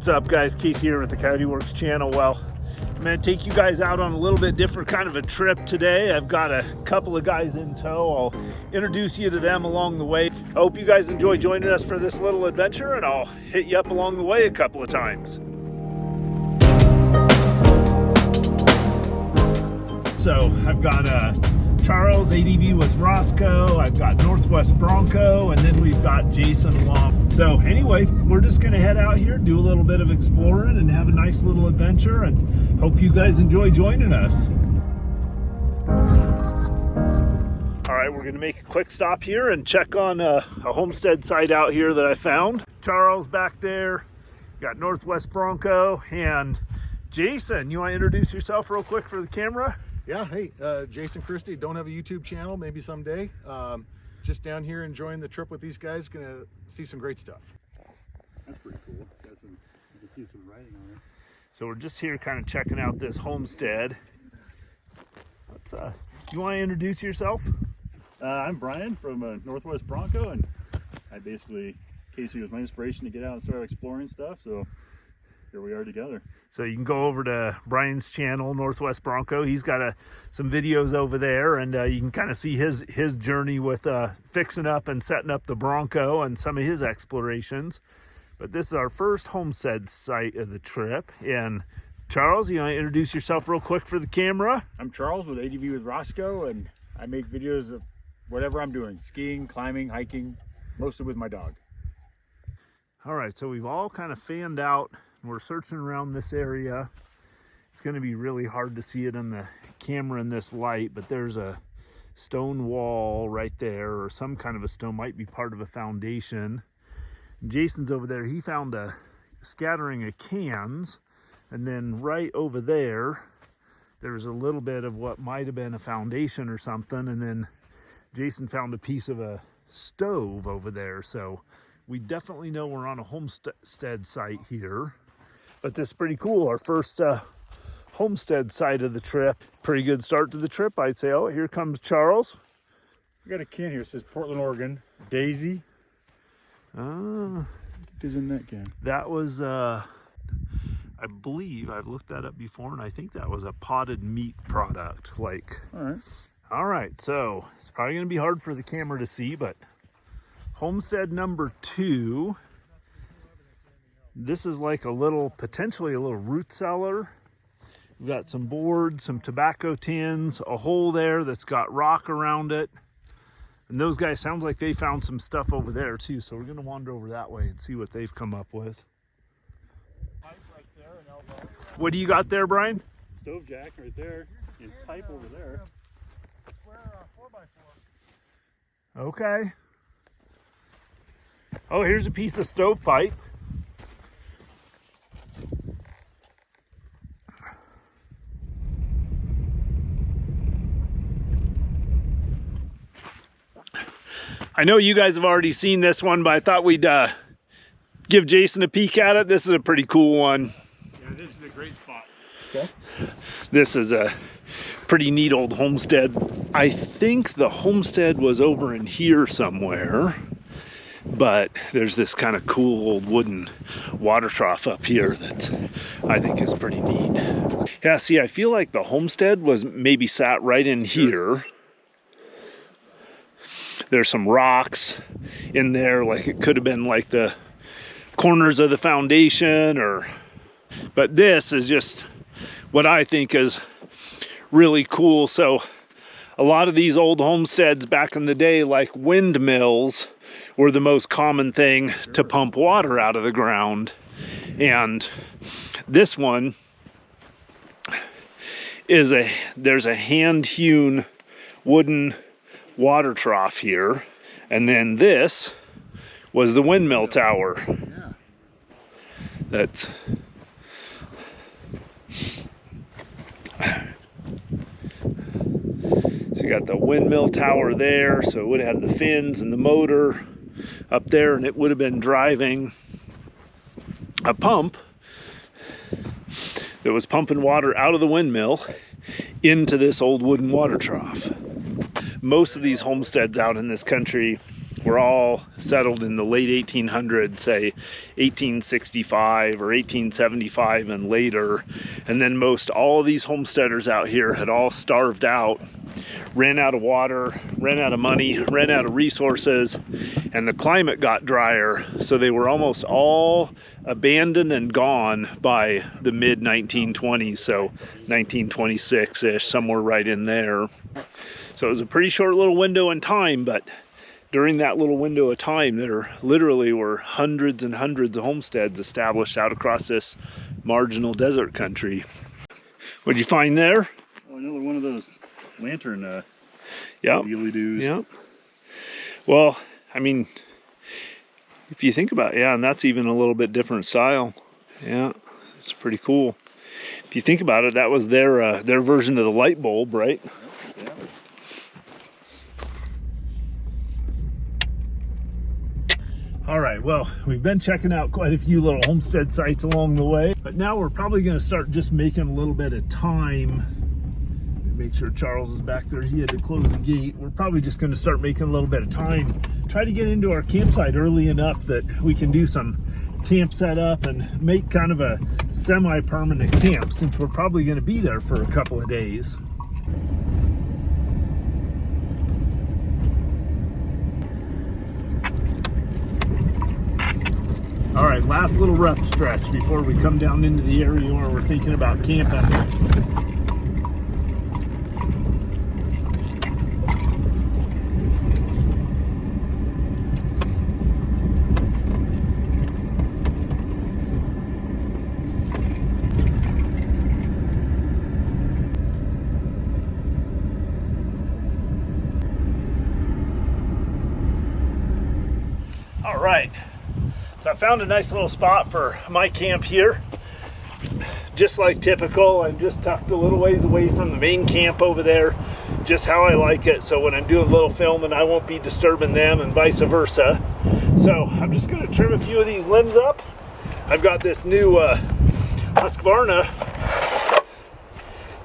What's up, guys? Casey here with the Coyote Works channel. Well, I'm going to take you guys out on a little bit different kind of a trip today. I've got a couple of guys in tow. I'll introduce you to them along the way. I hope you guys enjoy joining us for this little adventure, and I'll hit you up along the way a couple of times. So I've got Charles, ADV with Roscoe, I've got Northwest Bronco, and then we've got Jason along. So anyway, we're just gonna head out here, do a little bit of exploring and have a nice little adventure, and hope you guys enjoy joining us. All right, we're gonna make a quick stop here and check on a homestead site out here that I found. Charles back there, got Northwest Bronco, and Jason, you wanna introduce yourself real quick for the camera? Yeah, hey, Jason Christie, don't have a YouTube channel, maybe someday. Just down here enjoying the trip with these guys, gonna see some great stuff. That's pretty cool. It's got some, you can see some writing on it. So we're just here kind of checking out this homestead. Let's, you want to introduce yourself? I'm Brian from Northwest Bronco, and I basically, Casey was my inspiration to get out and start exploring stuff, so here we are together. So you can go over to Brian's channel, Northwest Bronco. He's got some videos over there, and you can kind of see his journey with fixing up and setting up the Bronco and some of his explorations. But this is our first homestead site of the trip. And Charles, you want to introduce yourself real quick for the camera? I'm Charles with ADV with Roscoe, and I make videos of whatever I'm doing, skiing, climbing, hiking, mostly with my dog. All right, so we've all kind of fanned out. We're searching around this area. It's going to be really hard to see it on the camera in this light, but there's a stone wall right there, or some kind of a stone, might be part of a foundation. Jason's over there. He found a scattering of cans, and then right over there, there's a little bit of what might have been a foundation or something, and then Jason found a piece of a stove over there. So we definitely know we're on a homestead site here. But this is pretty cool. Our first homestead site of the trip. Pretty good start to the trip, I'd say. Oh, here comes Charles. I got a can here. It says Portland, Oregon. Daisy. Ah. What is in that can? That was, I believe, I've looked that up before, and I think that was a potted meat product. Like, all right, so it's probably going to be hard for the camera to see, but homestead number 2. This is like a little, potentially a little root cellar. We've got some boards, some tobacco tins, a hole there that's got rock around it. And those guys, sounds like they found some stuff over there too. So we're gonna wander over that way and see what they've come up with. Pipe right there, an elbow. What do you got there, Brian? Stove jack right there, and pipe over there. Square 4x4. Okay. Oh, here's a piece of stovepipe. I know you guys have already seen this one, but I thought we'd give Jason a peek at it. This is a pretty cool one. Yeah, this is a great spot. Okay. This is a pretty neat old homestead. I think the homestead was over in here somewhere, but there's this kind of cool old wooden water trough up here that I think is pretty neat. Yeah, see, I feel like the homestead was maybe sat right in here. There's some rocks in there, like it could have been like the corners of the foundation, but this is just what I think is really cool. So a lot of these old homesteads back in the day, like windmills, were the most common thing to pump water out of the ground. And this one is there's a hand-hewn wooden water trough here, and then this was the windmill tower. Yeah. That's so you got the windmill tower there, so it would have had the fins and the motor up there, and it would have been driving a pump that was pumping water out of the windmill into this old wooden water trough. Most of these homesteads out in this country were all settled in the late 1800s, say 1865 or 1875 and later. And then all of these homesteaders out here had all starved out, ran out of water, ran out of money, ran out of resources, and the climate got drier. So they were almost all abandoned and gone by the mid 1920s, so 1926-ish, somewhere right in there. So it was a pretty short little window in time, but during that little window of time, there literally were hundreds and hundreds of homesteads established out across this marginal desert country. What'd you find there? Oh, another one of those lantern Yep. dealy-doos. Yep. Well, I mean, if you think about it, yeah, and that's even a little bit different style. Yeah, it's pretty cool. If you think about it, that was their version of the light bulb, right? Yeah. All right, well, we've been checking out quite a few little homestead sites along the way, but now we're probably going to start just making a little bit of time. Make sure Charles is back there. He had to close the gate. We're probably just going to start making a little bit of time. Try to get into our campsite early enough that we can do some camp setup and make kind of a semi-permanent camp, since we're probably going to be there for a couple of days. All right, last little rough stretch before we come down into the area where we're thinking about camping. All right, so I found a nice little spot for my camp here. Just like typical, I'm just tucked a little ways away from the main camp over there, just how I like it. So when I'm doing a little filming, I won't be disturbing them and vice versa. So I'm just gonna trim a few of these limbs up. I've got this new Husqvarna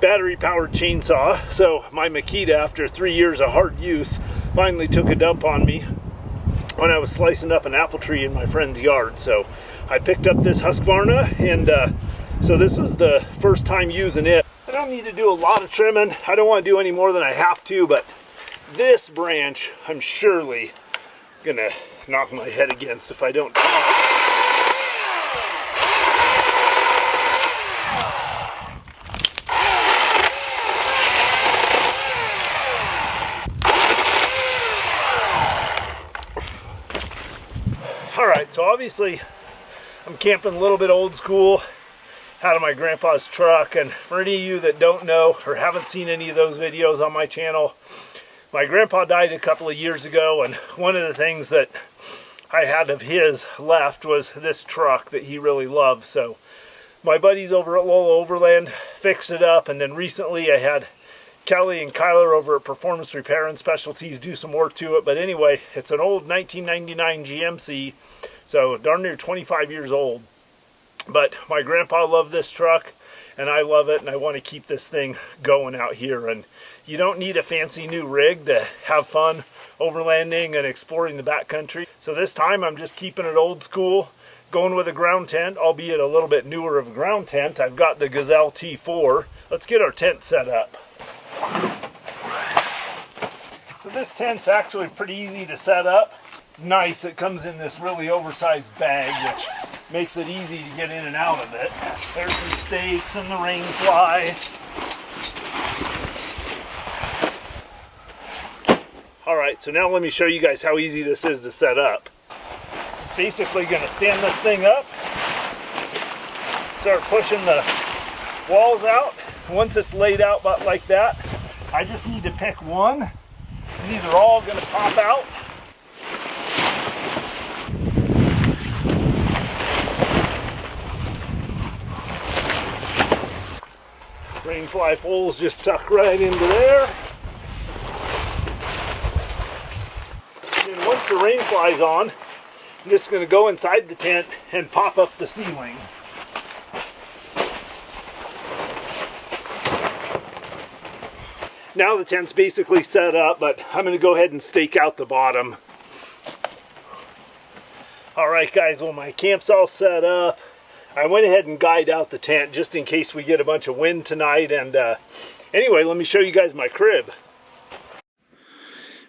battery powered chainsaw. So my Makita, after 3 years of hard use, finally took a dump on me when I was slicing up an apple tree in my friend's yard. So I picked up this Husqvarna, and so this is the first time using it. I don't need to do a lot of trimming. I don't want to do any more than I have to, but this branch I'm surely gonna knock my head against if I don't. All right, so obviously I'm camping a little bit old school out of my grandpa's truck. And for any of you that don't know or haven't seen any of those videos on my channel, my grandpa died a couple of years ago, and one of the things that I had of his left was this truck that he really loved. So my buddies over at Lola Overland fixed it up, and then recently I had Kelly and Kyler over at Performance Repair and Specialties do some work to it. But anyway, it's an old 1999 GMC, so darn near 25 years old. But my grandpa loved this truck, and I love it, and I want to keep this thing going out here. And you don't need a fancy new rig to have fun overlanding and exploring the backcountry. So this time I'm just keeping it old school, going with a ground tent, albeit a little bit newer of a ground tent. I've got the Gazelle T4. Let's get our tent set up. So this tent's actually pretty easy to set up. It's nice. It comes in this really oversized bag, which makes it easy to get in and out of it. There's some stakes and the rain fly. All right, so now let me show you guys how easy this is to set up. Just basically going to stand this thing up, start pushing the walls out. Once it's laid out about like that, I just need to pick one. These are all going to pop out. Rainfly poles just tuck right into there. And then once the rain fly's on, I'm just going to go inside the tent and pop up the ceiling. Now the tent's basically set up, but I'm going to go ahead and stake out the bottom. All right, guys, well, my camp's all set up. I went ahead and guyed out the tent just in case we get a bunch of wind tonight. And anyway, let me show you guys my crib.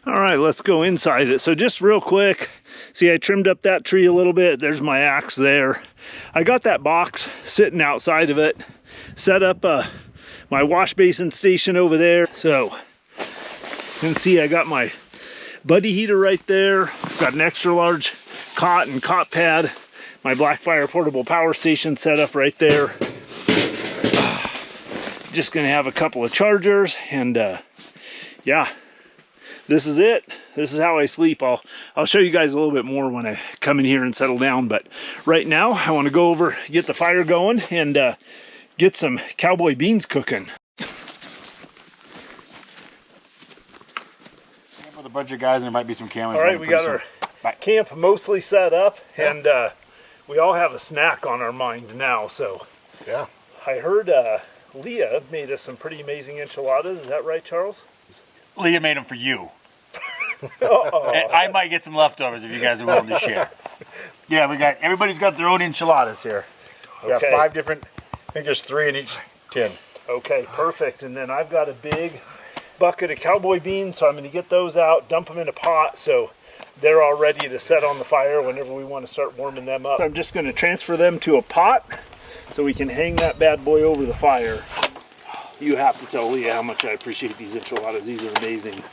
All right, let's go inside it. So just real quick, see, I trimmed up that tree a little bit. There's my axe there. I got that box sitting outside of it, set up my wash basin station over there. So you can see I got my buddy heater right there. Got an extra large cot and cot pad. My Blackfire portable power station set up right there. Just gonna have a couple of chargers, and yeah, this is it. This is how I sleep. I'll show you guys a little bit more when I come in here and settle down, but right now I want to go over, get the fire going, and get some cowboy beans cooking. With a bunch of guys, and there might be some cameras. All right, we got our camp mostly set up, and we all have a snack on our mind now. So Yeah. I heard Leah made us some pretty amazing enchiladas. Is that right, Charles? Leah made them for you. Uh-oh. And I might get some leftovers if you guys are willing to share. Yeah, everybody's got their own enchiladas here. We got Okay. 5 different, I think there's 3 in each tin. Okay, perfect. And then I've got a big bucket of cowboy beans, so I'm going to get those out, dump them in a pot, so they're all ready to set on the fire whenever we want to start warming them up. I'm just going to transfer them to a pot so we can hang that bad boy over the fire. You have to tell Leah how much I appreciate these enchiladas. These are amazing.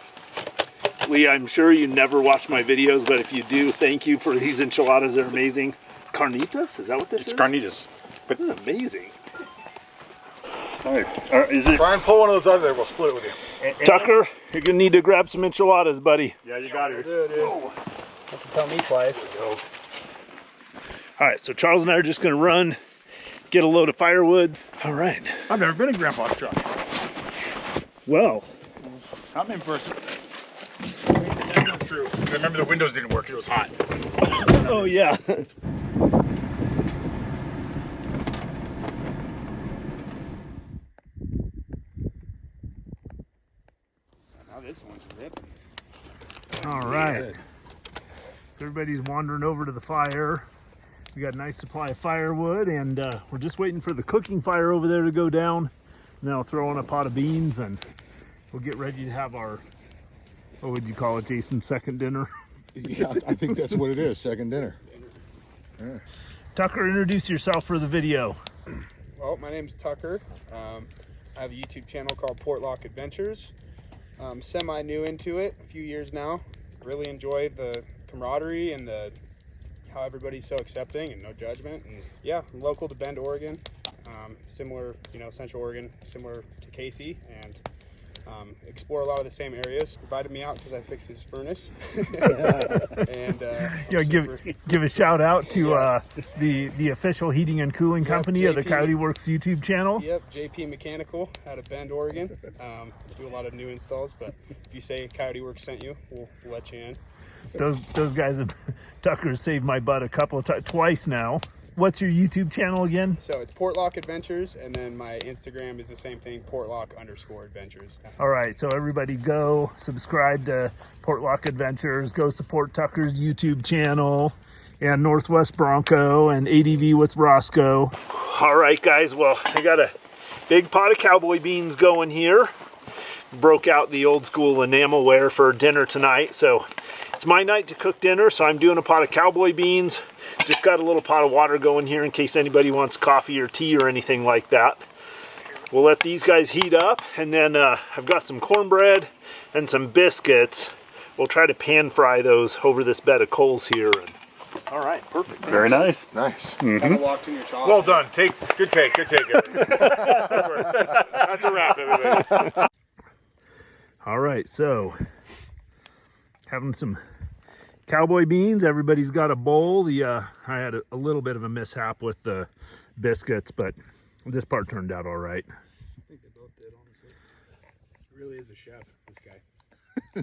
Leah, I'm sure you never watch my videos, but if you do, thank you for these enchiladas. They're amazing. Carnitas? Is that what this is? It's carnitas. This is amazing. All right. Is it? Brian, pull one of those out of there. We'll split it with you. Tucker, you're going to need to grab some enchiladas, buddy. Yeah, you got it. Have to tell me twice. All right, so Charles and I are just going to run, get a load of firewood. All right. I've never been in Grandpa's truck. Well, I'm in person. That's not true. Remember the windows didn't work. It was hot. oh yeah. Now this one's ripping. All right. Everybody's wandering over to the fire. We got a nice supply of firewood, and we're just waiting for the cooking fire over there to go down. And then I'll throw in a pot of beans, and we'll get ready to have our, what would you call it, Jason, second dinner? Yeah, I think that's what it is. Second dinner. Yeah. Tucker, introduce yourself for the video. Well, my name's Tucker. I have a YouTube channel called Portlock Adventures. Semi-new into it, a few years now. Really enjoy the camaraderie and how everybody's so accepting and no judgment. And yeah, I'm local to Bend, Oregon. Similar, Central Oregon, similar to Casey, and explore a lot of the same areas. Invited me out because I fixed his furnace. And give a shout out to the official heating and cooling company of the JP. Coyote Works YouTube channel. Yep, JP Mechanical out of Bend, Oregon. Do a lot of new installs, but if you say Coyote Works sent you, we'll let you in. Those guys have Tucker saved my butt a couple of twice now. What's your YouTube channel again? So it's Portlock Adventures, and then my Instagram is the same thing, Portlock_Adventures. All right, so everybody go subscribe to Portlock Adventures. Go support Tucker's YouTube channel and Northwest Bronco and ADV with Roscoe. All right, guys, well, I got a big pot of cowboy beans going here. Broke out the old school enamelware for dinner tonight, so it's my night to cook dinner, so I'm doing a pot of cowboy beans. Just got a little pot of water going here in case anybody wants coffee or tea or anything like that. We'll let these guys heat up, and then I've got some cornbread and some biscuits. We'll try to pan fry those over this bed of coals here. All right, perfect. Very nice. Nice. Kind of walked in your shop. Well done. Good take. Everybody. That's a wrap, everybody. All right, so having some cowboy beans. Everybody's got a bowl. I had a little bit of a mishap with the biscuits, but this part turned out all right. I think they both did, honestly. He really is a chef, this guy.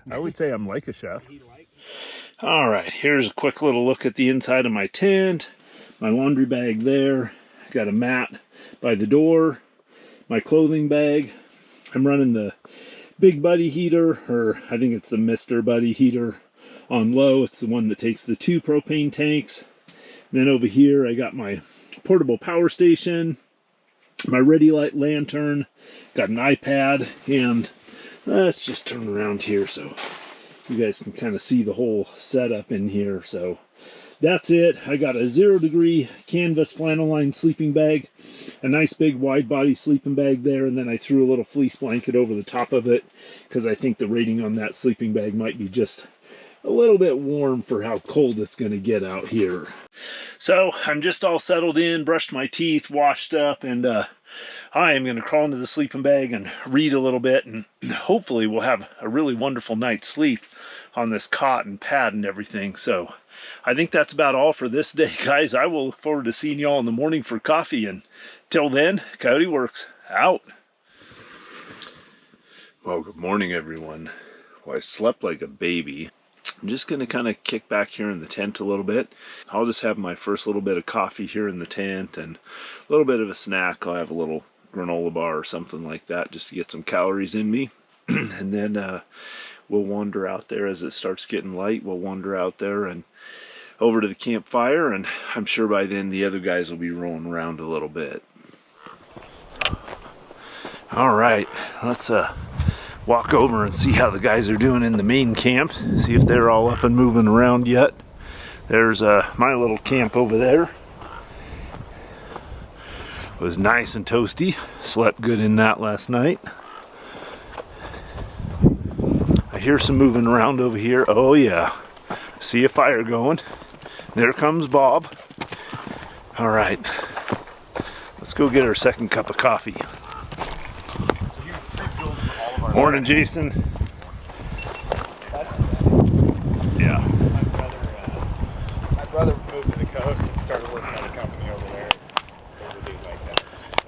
I would say I'm like a chef. All right, here's a quick little look at the inside of my tent. My laundry bag there. Got a mat by the door. My clothing bag. I'm running the Big Buddy heater, or I think it's the Mr. Buddy heater on low. It's the one that takes the 2 propane tanks. Then over here I got my portable power station, my ready light lantern, got an iPad, and let's just turn around here so you guys can kind of see the whole setup in here. So that's it. I got a 0 degree canvas flannel lined sleeping bag, a nice big wide body sleeping bag there, and then I threw a little fleece blanket over the top of it because I think the rating on that sleeping bag might be just a little bit warm for how cold it's going to get out here. So I'm just all settled in, brushed my teeth, washed up, and I am going to crawl into the sleeping bag and read a little bit, and hopefully we'll have a really wonderful night's sleep on this cot and pad and everything. So I think that's about all for this day, guys. I will look forward to seeing y'all in the morning for coffee, and till then, Coyote Works out. Well, good morning, everyone. Well, I slept like a baby. I'm just going to kind of kick back here in the tent a little bit. I'll just have my first little bit of coffee here in the tent and a little bit of a snack. I'll have a little granola bar or something like that just to get some calories in me. And then we'll wander out there as it starts getting light. We'll wander out there and over to the campfire, and I'm sure by then the other guys will be rolling around a little bit. All right, let's walk over and see how the guys are doing in the main camp, see if they're all up and moving around yet. There's my little camp over there. It was nice and toasty. Slept good in that last night. I hear some moving around over here. Oh yeah, see a fire going. There comes Bob. All right, let's go get our second cup of coffee. Morning, Jason. Yeah. My brother moved to the coast and started working at a company over there. They do like that.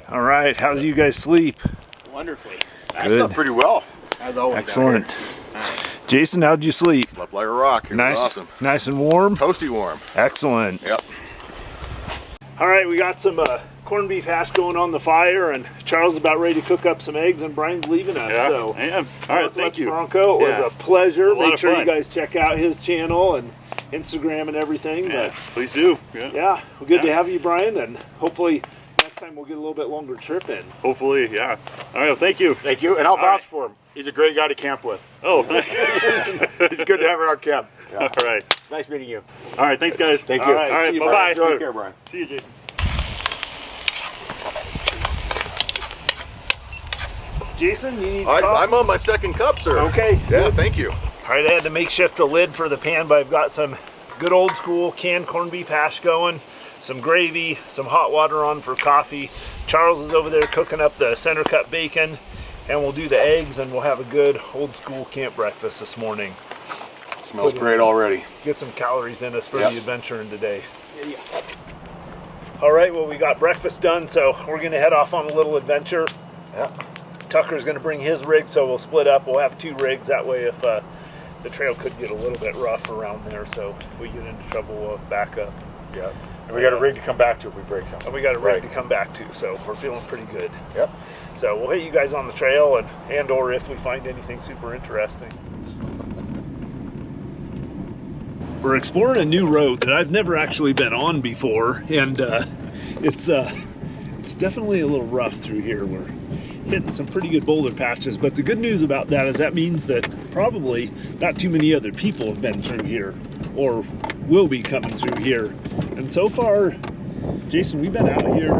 All right, how's you guys sleep? Wonderfully. I slept pretty well. As always. Excellent. Jason, how'd you sleep? Slept like a rock. It Nice, was awesome. nice and warm. Toasty warm. Excellent. Yep. All right, we got some corned beef hash going on the fire, and Charles is about ready to cook up some eggs, and Brian's leaving us. Yeah, So, I am. All right, thank you. Bronco, it Yeah. was a pleasure. A lot Make of sure fun. you guys check out his channel and Instagram and everything. Yeah, But please do. Yeah. yeah, well, good to Yeah. have you, Brian, and hopefully next time we'll get a little bit longer trip in. Hopefully, yeah. All right, well, thank you. Thank you, and I'll All right. vouch for him. He's a great guy to camp with. Oh, He's good to have around camp. all right. Nice meeting you. All right, thanks, guys. Thank All you. right, All right, see you, bye-bye. Brian. Take care, Brian. See you, Jason. Jason, you need I'm on my second cup, sir. Okay. Yeah, thank you. All right, I had to makeshift a lid for the pan, but I've got some good old school canned corned beef hash going, some gravy, some hot water on for coffee. Charles is over there cooking up the center cut bacon, and we'll do the eggs, and we'll have a good old school camp breakfast this morning. Smells great already. Get some calories in us for Yep. the adventure in today. All right, well, we got breakfast done, so we're gonna head off on a little adventure. Yeah. Tucker's gonna bring his rig, so we'll split up. We'll have 2 rigs, that way if the trail could get a little bit rough around there, so if we get into trouble, we'll back up. Yeah. And we got a rig to come back to if we break something. And we got a rig Right. to come back to, so we're feeling pretty good. Yep. So we'll hit you guys on the trail, and or if we find anything super interesting. We're exploring a new road that I've never actually been on before, and it's definitely a little rough through here. We're hitting some pretty good boulder patches, but the good news about that is that means that probably not too many other people have been through here or will be coming through here. And so far, Jason, we've been out here,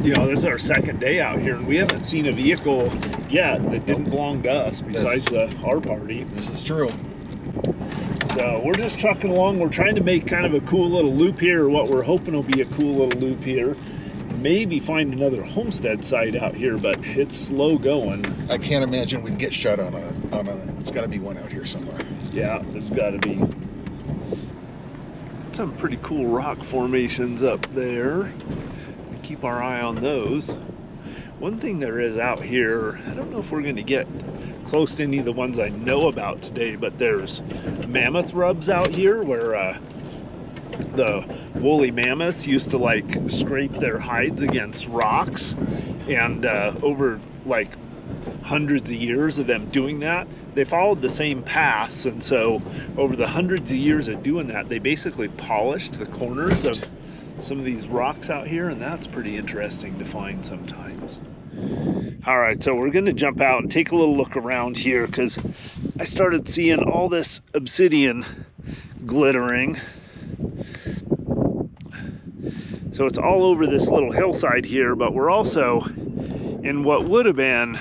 you know, this is our second day out here, and we haven't seen a vehicle yet that didn't belong to us besides our party. This is true. So we're just trucking along. We're trying to make kind of a cool little loop here, or what we're hoping will be a cool little loop here. Maybe find another homestead site out here, but it's slow going. I can't imagine we'd get shut on a. There's got to be one out here somewhere. Yeah, there's got to be. Some pretty cool rock formations up there. We keep our eye on those. One thing there is out here, I don't know if we're going to get close to any of the ones I know about today, but there's mammoth rubs out here where the woolly mammoths used to like scrape their hides against rocks, and over like hundreds of years of them doing that. They followed the same paths, and so over the hundreds of years of doing that, they basically polished the corners of some of these rocks out here, and that's pretty interesting to find sometimes. All right, so we're gonna jump out and take a little look around here because I started seeing all this obsidian glittering. So it's all over this little hillside here, but we're also in what would have been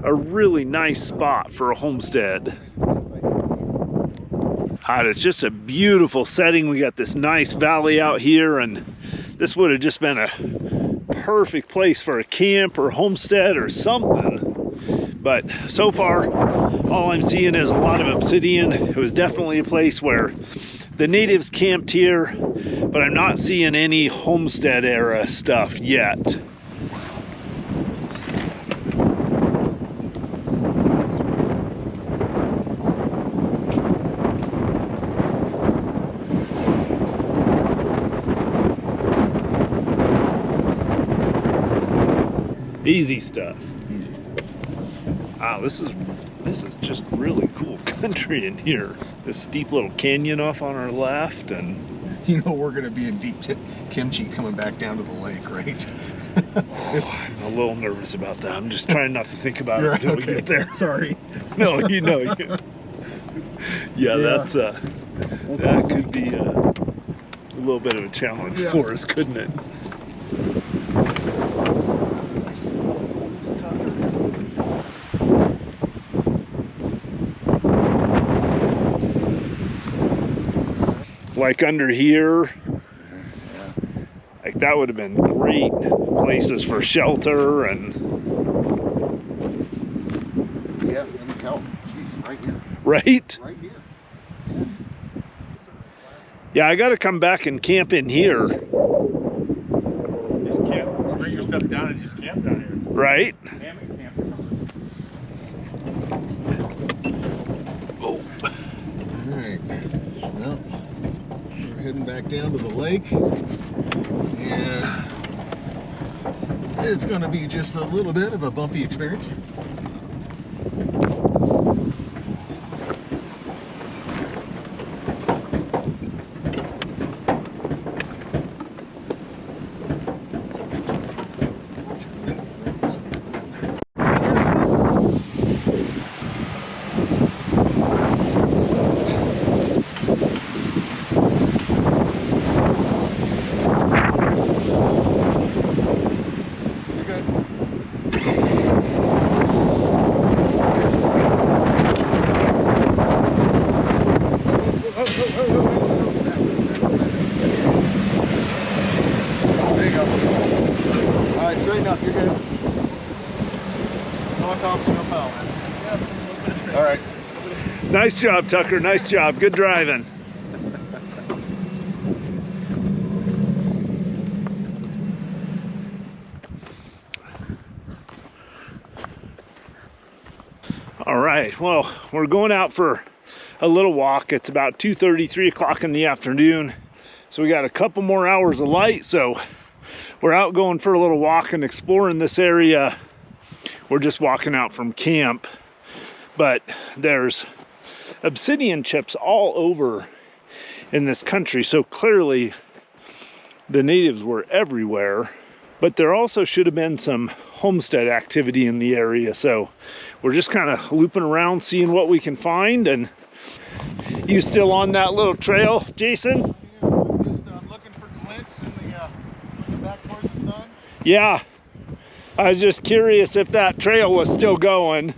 a really nice spot for a homestead. It's just a beautiful setting. We got this nice valley out here, and this would have just been a perfect place for a camp or homestead or something. But so far, all I'm seeing is a lot of obsidian. It was definitely a place where the natives camped here, but I'm not seeing any homestead era stuff yet. Easy stuff. Easy stuff. Wow, this is just really cool country in here. This steep little canyon off on our left, and You know we're going to be in deep kimchi coming back down to the lake, right? I'm a little nervous about that. I'm just trying not to think about it You're until okay. we get there. Sorry. No, you know. Yeah, that's that could be a little bit of a challenge for us, couldn't it? Like under here, like that would have been great places for shelter and. Yeah, let me help. Jeez, right here. Right? Right here. Yeah, I got to come back and camp in here. Just camp, bring your stuff down and just camp down here. Right? Hammock camp. Oh. All right. Well, we're heading back down to the lake, and it's going to be just a little bit of a bumpy experience. There you go. All right, straighten up. You're good. No tops, no foul, man. All right. Nice job, Tucker. Nice job. Good driving. All right, well, we're going out for a little walk. It's about 2:30, 3 o'clock in the afternoon. So we got a couple more hours of light. So we're out going for a little walk and exploring this area. We're just walking out from camp, but there's obsidian chips all over in this country. So clearly the natives were everywhere, but there also should have been some homestead activity in the area. So we're just kind of looping around, seeing what we can find. And you still on that little trail, Jason? Just looking for glints in looking back towards the sun. Yeah, I was just curious if that trail was still going.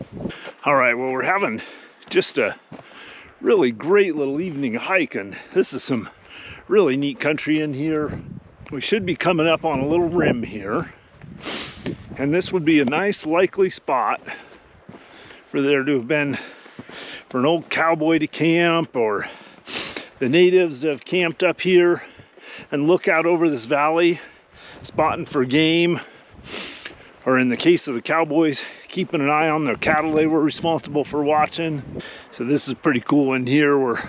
All right, well, we're having just a really great little evening hike, and this is some really neat country in here. We should be coming up on a little rim here, and this would be a nice likely spot for there to have been for an old cowboy to camp, or the natives to have camped up here and look out over this valley, spotting for game, or in the case of the cowboys, keeping an eye on their cattle they were responsible for watching. So this is pretty cool in here. We're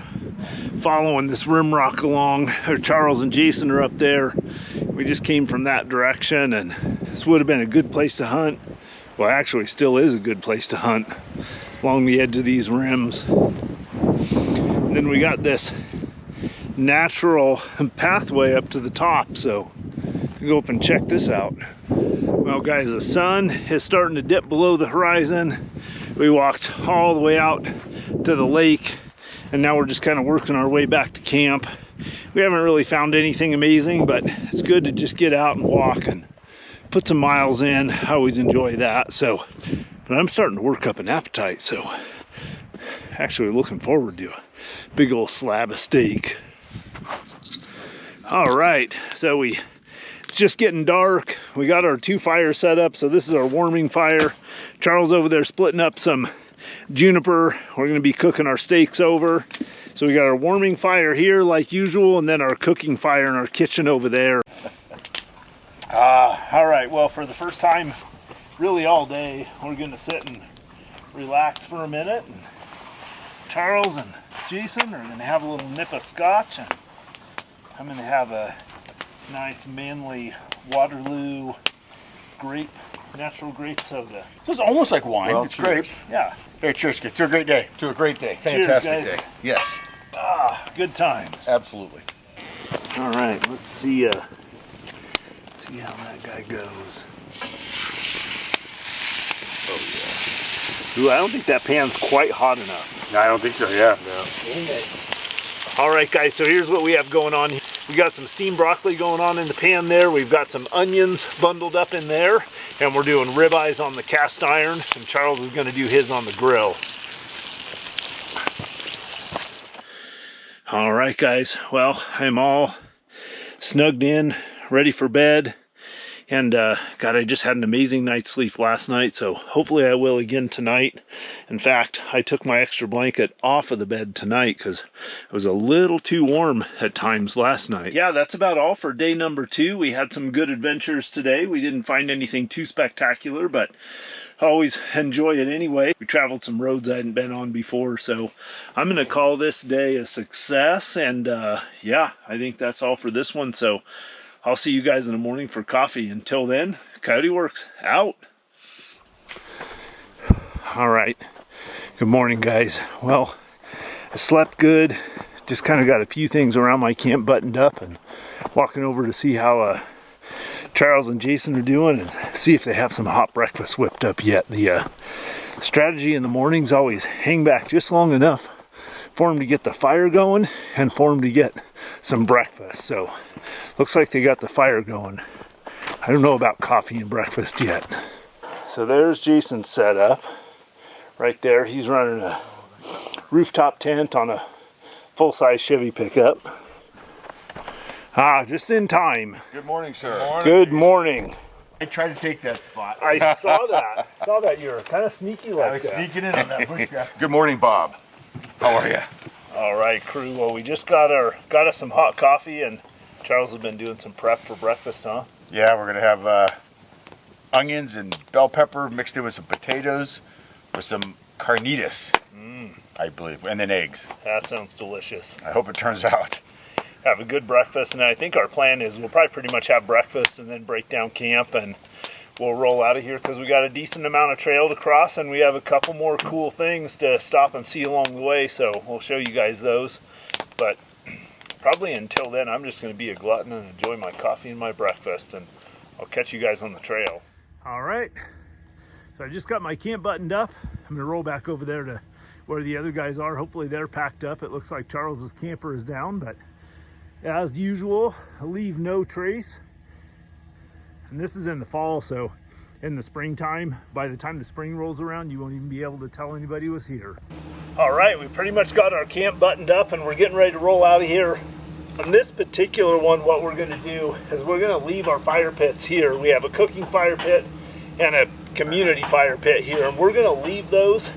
following this rim rock along. Charles and Jason are up there. We just came from that direction, and this would have been a good place to hunt. well, actually still is a good place to hunt along the edge of these rims. And then we got this natural pathway up to the top, so go up and check this out. Well guys, the sun is starting to dip below the horizon. We walked all the way out to the lake, and now we're just kind of working our way back to camp. We haven't really found anything amazing, but it's good to just get out and walk and put some miles in. I always enjoy that. So, but I'm starting to work up an appetite, so actually looking forward to a big old slab of steak. All right, so it's just getting dark. We got our 2 fires set up, so this is our warming fire. Charles over there splitting up some juniper. We're gonna be cooking our steaks over. So we got our warming fire here like usual, and then our cooking fire in our kitchen over there. All right, well, for the first time really all day, we're gonna sit and relax for a minute. And Charles and Jason are gonna have a little nip of scotch, and I'm gonna have a nice manly Waterloo natural grape soda. So it's almost like wine. Well, it's cheers. great. Yeah. Hey, cheers, kids. To a great day. To a great day. Cheers, Fantastic guys. day. Yes, Good times. absolutely. All right, let's see how that guy goes. Oh yeah. Ooh, I don't think that pan's quite hot enough. No, I don't think so, yeah. No. All right, guys, so here's what we have going on. We got some steamed broccoli going on in the pan there. We've got some onions bundled up in there, and we're doing ribeyes on the cast iron, and Charles is gonna do his on the grill. All right, guys, well, I'm all snugged in, ready for bed. And God, I just had an amazing night's sleep last night, so hopefully I will again tonight. In fact, I took my extra blanket off of the bed tonight because it was a little too warm at times last night. Yeah, that's about all for day number 2. We had some good adventures today. We didn't find anything too spectacular, but I always enjoy it anyway. We traveled some roads I hadn't been on before, so I'm going to call this day a success. And yeah, I think that's all for this one. So I'll see you guys in the morning for coffee. Until then, Coyote Works out. All right. Good morning, guys. Well, I slept good. Just kind of got a few things around my camp buttoned up, and walking over to see how Charles and Jason are doing, and see if they have some hot breakfast whipped up yet. The strategy in the mornings always hang back just long enough for them to get the fire going and for them to get some breakfast. So looks like they got the fire going. I don't know about coffee and breakfast yet. So there's Jason's setup right there. He's running a rooftop tent on a full-size Chevy pickup. Just in time. Good morning, sir. Good morning. I tried to take that spot. I saw that. Saw that you were kind of sneaky like I was that. sneaking in on that bushcraft. Good morning, Bob. How are you? All right, crew. Well, we just got us some hot coffee, and Charles has been doing some prep for breakfast, huh? Yeah, we're gonna have onions and bell pepper mixed in with some potatoes, with some carnitas, I believe, and then eggs. That sounds delicious. I hope it turns out. Have a good breakfast, and I think our plan is we'll probably pretty much have breakfast and then break down camp, and we'll roll out of here because we got a decent amount of trail to cross, and we have a couple more cool things to stop and see along the way, so we'll show you guys those. But probably until then, I'm just going to be a glutton and enjoy my coffee and my breakfast, and I'll catch you guys on the trail. All right, so I just got my camp buttoned up. I'm going to roll back over there to where the other guys are. Hopefully they're packed up. It looks like Charles's camper is down, but as usual, leave no trace. And this is in the fall, so in the springtime, by the time the spring rolls around, you won't even be able to tell anybody was here. All right, we pretty much got our camp buttoned up, and we're getting ready to roll out of here. On this particular one, what we're gonna do is we're gonna leave our fire pits here. We have a cooking fire pit and a community fire pit here, and we're gonna leave those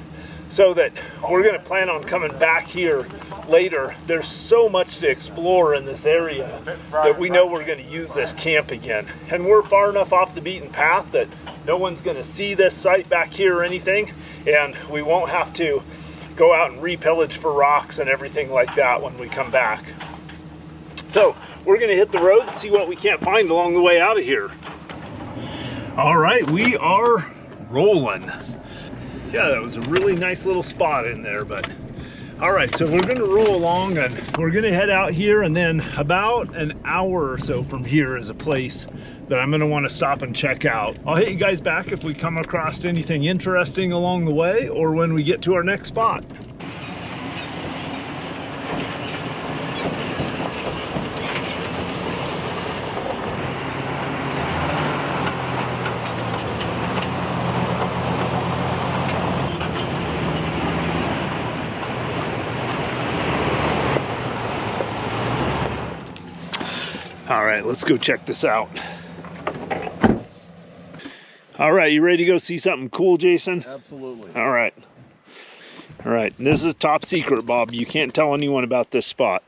so that we're gonna plan on coming back here later. There's so much to explore in this area that we know we're going to use this camp again, and we're far enough off the beaten path that no one's going to see this site back here or anything, and we won't have to go out and repillage for rocks and everything like that when we come back. So we're going to hit the road and see what we can't find along the way out of here. All right, we are rolling. Yeah, that was a really nice little spot in there, but all right, so we're gonna roll along and we're gonna head out here, and then about an hour or so from here is a place that I'm gonna wanna stop and check out. I'll hit you guys back if we come across anything interesting along the way or when we get to our next spot. All right, let's go check this out. All right, you ready to go see something cool, Jason? Absolutely. All right. All right, this is top secret, Bob. You can't tell anyone about this spot.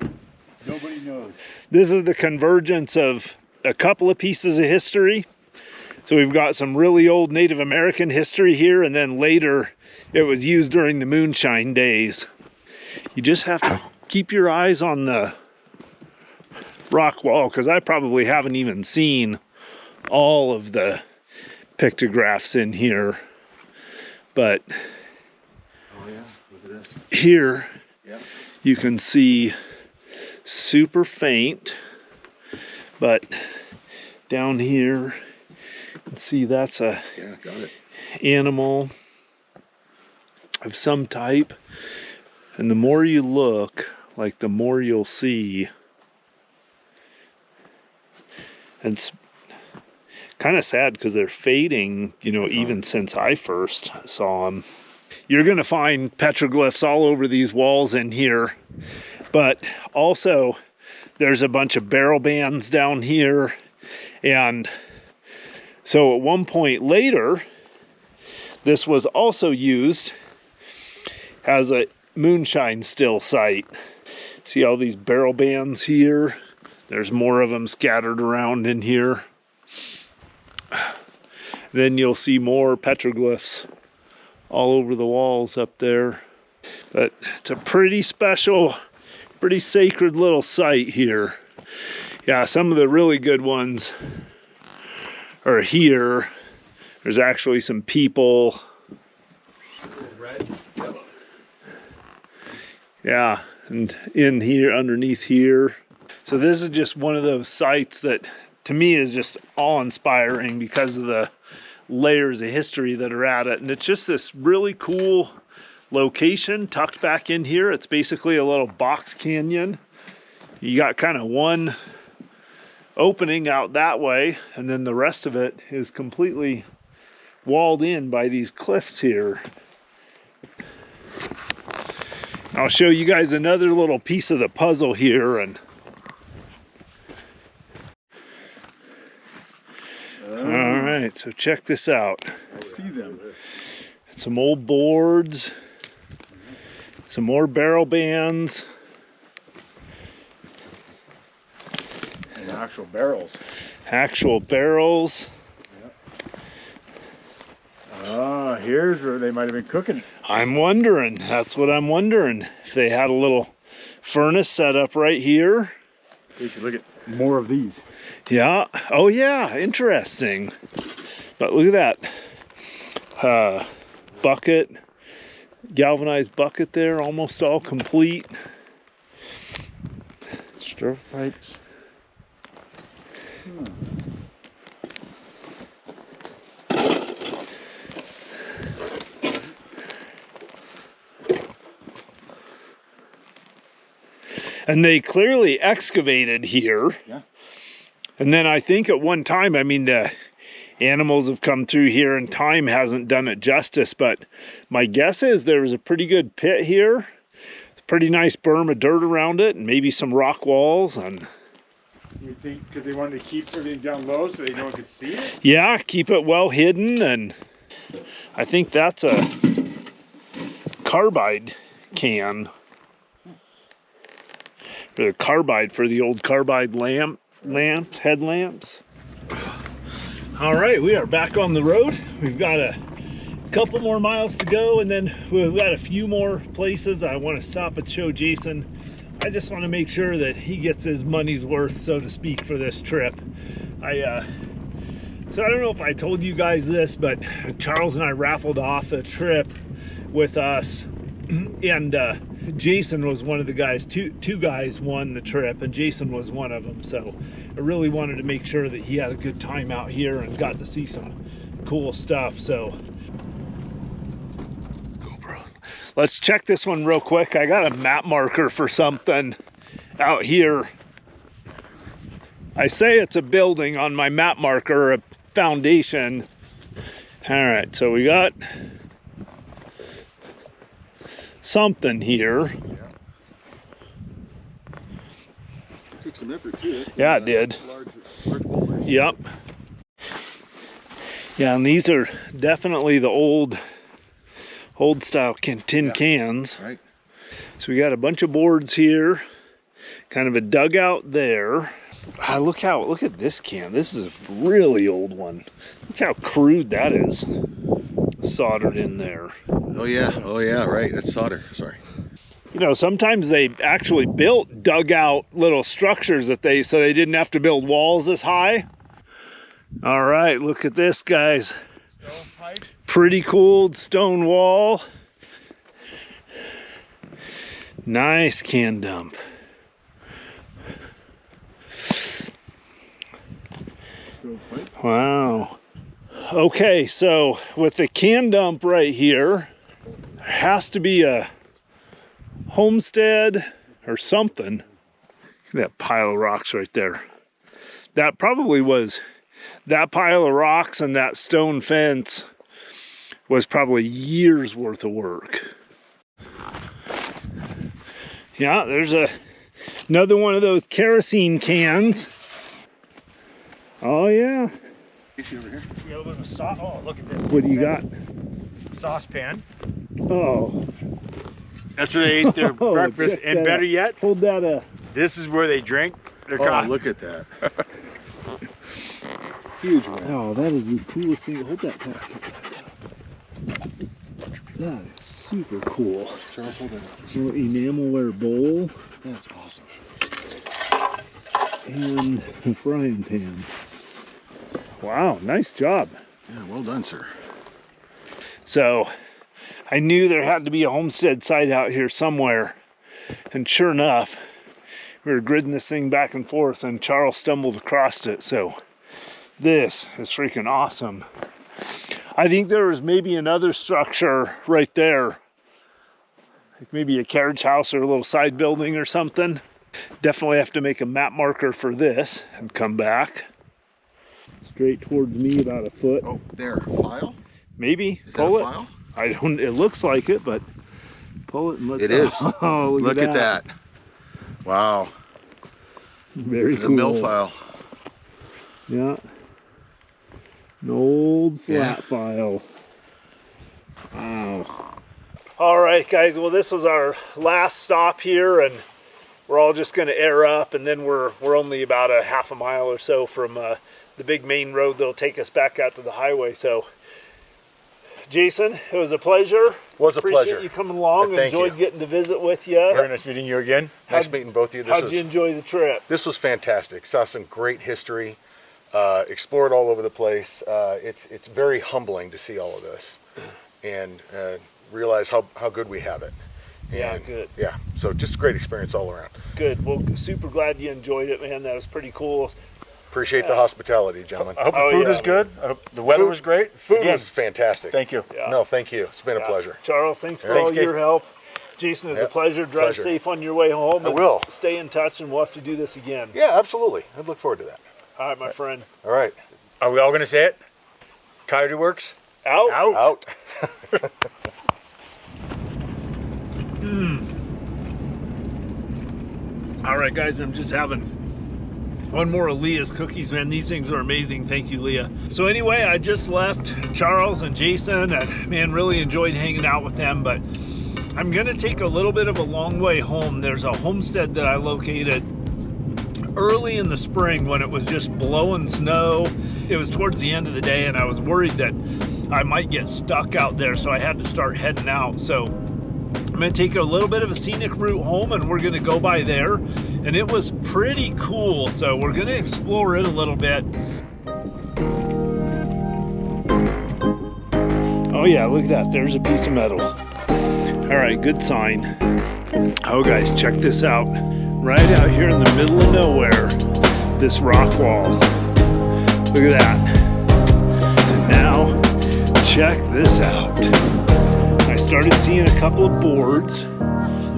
Nobody knows. This is the convergence of a couple of pieces of history. So we've got some really old Native American history here, and then later it was used during the moonshine days. You just have to keep your eyes on the rock wall, because I probably haven't even seen all of the pictographs in here, but Oh yeah, look at this. here Yep. you can see super faint, but down here you can see that's a Yeah, got it. animal of some type, and the more you look, like the more you'll see. And it's kind of sad because they're fading, you know, even since I first saw them. You're going to find petroglyphs all over these walls in here, but also there's a bunch of barrel bands down here. And so at one point later, this was also used as a moonshine still site. See all these barrel bands here? There's more of them scattered around in here. Then you'll see more petroglyphs all over the walls up there. But it's a pretty special, pretty sacred little site here. Yeah, some of the really good ones are here. There's actually some people. Yeah, and in here, underneath here. So this is just one of those sites that to me is just awe-inspiring because of the layers of history that are at it. And it's just this really cool location tucked back in here. It's basically a little box canyon. You got kind of one opening out that way, and then the rest of it is completely walled in by these cliffs here. I'll show you guys another little piece of the puzzle here. And all right, so check this out. I see them. Some old boards, some more barrel bands. And actual barrels. Actual barrels. Ah, here's where they might have been cooking. I'm wondering, that's what I'm wondering. If they had a little furnace set up right here. We should look at more of these. Yeah, oh yeah, interesting. But look at that. Bucket, galvanized bucket there, almost all complete. Stovepipes. And they clearly excavated here. Yeah. And then I think at one time, I mean, the animals have come through here and time hasn't done it justice, but my guess is there was a pretty good pit here. Pretty nice berm of dirt around it, and maybe some rock walls. And You think because they wanted to keep everything down low so no one could see it? yeah, keep it well hidden. And I think that's a carbide can. Or the carbide for the old carbide headlamps. All right, we are back on the road. We've got a couple more miles to go, and then we've got a few more places I want to stop and show Jason. I just want to make sure that he gets his money's worth, so to speak, for this trip. I So I don't know if I told you guys this, but Charles and I raffled off a trip with us, and Jason was one of the guys. Two guys won the trip, and Jason was one of them. So I really wanted to make sure that he had a good time out here and got to see some cool stuff. So GoPro. Let's check this one real quick. I got a map marker for something out here. I say it's a building on my map marker, a foundation. All right, so we got something here. Took some effort too. Yeah, it did. Large boulders. Yep. Yeah, and these are definitely the old style tin cans. Right. So we got a bunch of boards here, kind of a dugout there. Look at this can. This is a really old one. Look how crude that is. Soldered in there. Oh yeah, right. That's solder. Sorry. You know, sometimes they actually built dugout little structures so they didn't have to build walls this high. All right, look at this, guys. Pretty cool stone wall. Nice can dump. Wow. Okay, so with the can dump right here, there has to be a Homestead or something. Look at that pile of rocks right there. That probably was, that pile of rocks and that stone fence was probably years worth of work. Yeah, there's another one of those kerosene cans. Oh yeah. Over here. We got a little bit of sauce. Oh, look at this. What do you got? Saucepan. Oh. That's where they ate their Oh, breakfast, check and that better out. yet, Hold that this is where they drink their Oh, coffee. look at that. Huge one. Oh, that is the coolest thing. Hold that back. That is super cool. Charles, hold that up. Little enamelware bowl That's awesome. and a frying pan. Wow, nice job. Yeah, well done, sir. So I knew there had to be a homestead site out here somewhere, and sure enough, we were gridding this thing back and forth and Charles stumbled across it. So this is freaking awesome. I think there was maybe another structure right there, like maybe a carriage house or a little side building or something. Definitely have to make a map marker for this and come back. Straight towards me about a foot. Oh, there. File? Maybe. Is Pull that a it. file? I don't, it looks like it, but pull it and let's It is. Oh, Look at that. Wow. Very The cool. mill file. Yeah. An old flat Yeah. file. Wow. All right, guys. Well, this was our last stop here, and we're all just going to air up, and then we're only about a half a mile or so from the big main road that'll take us back out to the highway. So, Jason, it was a pleasure. Was a Appreciate pleasure. you coming along. Thank Enjoyed you. getting to visit with you. Very nice meeting you again. Nice meeting both of you. How'd you enjoy the trip? This was fantastic. Saw some great history. Explored all over the place. It's very humbling to see all of this and realize how good we have it. Yeah, And, good. Yeah, so just a great experience all around. Good. Well, super glad you enjoyed it, man. That was pretty cool. Appreciate the hospitality, gentlemen. I hope Oh, the food yeah, is good. I hope the weather was great. Food Again, was fantastic. thank you. Yeah. No, thank you. It's been Yeah. a pleasure. Charles, thanks for Thanks, all your Gabe. help. Jason, it was a Yep. pleasure. Drive Pleasure. safe on your way home. I and will. Stay in touch, and we'll have to do this again. Yeah, absolutely. I'd look forward to that. All right, my friend. All right. Are we all going to say it? Coyote Works? Out. Out. All right, guys, I'm just having one more of Leah's cookies, man. These things are amazing. Thank you, Leah. So anyway, I just left Charles and Jason, and man, really enjoyed hanging out with them, but I'm gonna take a little bit of a long way home. There's a homestead that I located early in the spring when it was just blowing snow. It was towards the end of the day, and I was worried that I might get stuck out there, so I had to start heading out. So I'm gonna take a little bit of a scenic route home, and we're gonna go by there, and it was pretty cool, so we're gonna explore it a little bit. Oh yeah, look at that. There's a piece of metal. All right, good sign. Oh guys, check this out. Right out here in the middle of nowhere, this rock wall. Look at that. Now, check this out. I started seeing a couple of boards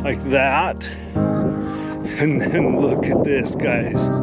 like that. And then look at this, guys.